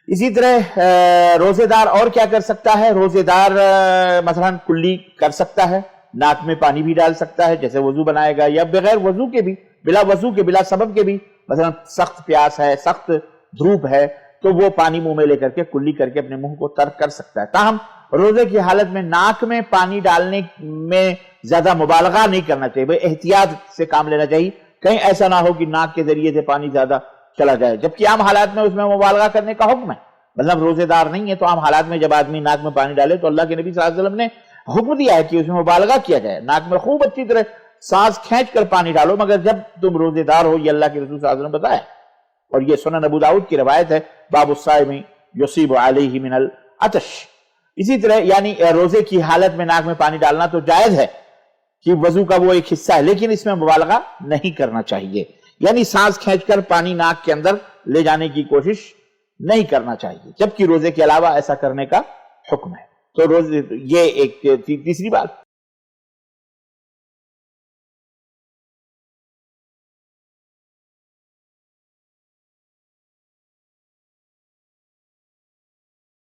اسی طرح روزے دار اور کیا کر سکتا ہے؟ روزے دار مثلا کلی کر سکتا ہے، ناک میں پانی بھی ڈال سکتا ہے جیسے وضو بنائے گا، یا بغیر وضو کے بھی، بلا وضو کے، بلا سبب کے بھی، مثلا سخت پیاس ہے، سخت دھوپ ہے، تو وہ پانی منہ میں لے کر کے کلی کر کے اپنے منہ کو ترک کر سکتا ہے۔ تاہم روزے کی حالت میں ناک میں پانی ڈالنے میں زیادہ مبالغہ نہیں کرنا چاہیے، بھئی احتیاط سے کام لینا چاہیے، کہیں ایسا نہ ہو کہ ناک کے ذریعے سے پانی زیادہ چلا جائے، جبکہ عام حالات میں اس میں مبالغہ کرنے کا حکم ہے۔ مطلب روزے دار نہیں ہے تو عام حالات میں جب آدمی ناک میں پانی ڈالے تو اللہ کے نبی صلی اللہ علیہ وسلم نے حکم دیا ہے کہ اس میں مبالغہ کیا جائے، ناک میں خوب اچھی طرح سانس کھینچ کر پانی ڈالو، مگر جب تم روزے دار ہو، یہ اللہ کے رسول صلی اللہ علیہ وسلم بتایا، اور یہ سنن ابو داؤد کی روایت ہے، باب الصائم یصیب علیہ من العطش۔ اسی طرح یعنی روزے کی حالت میں ناک میں پانی ڈالنا تو جائز ہے کہ وضو کا وہ ایک حصہ ہے، لیکن اس میں مبالغہ نہیں کرنا چاہیے، یعنی سانس کھینچ کر پانی ناک کے اندر لے جانے کی کوشش نہیں کرنا چاہیے، جبکہ روزے کے علاوہ ایسا کرنے کا حکم ہے۔ تو روزے یہ ایک تیسری بات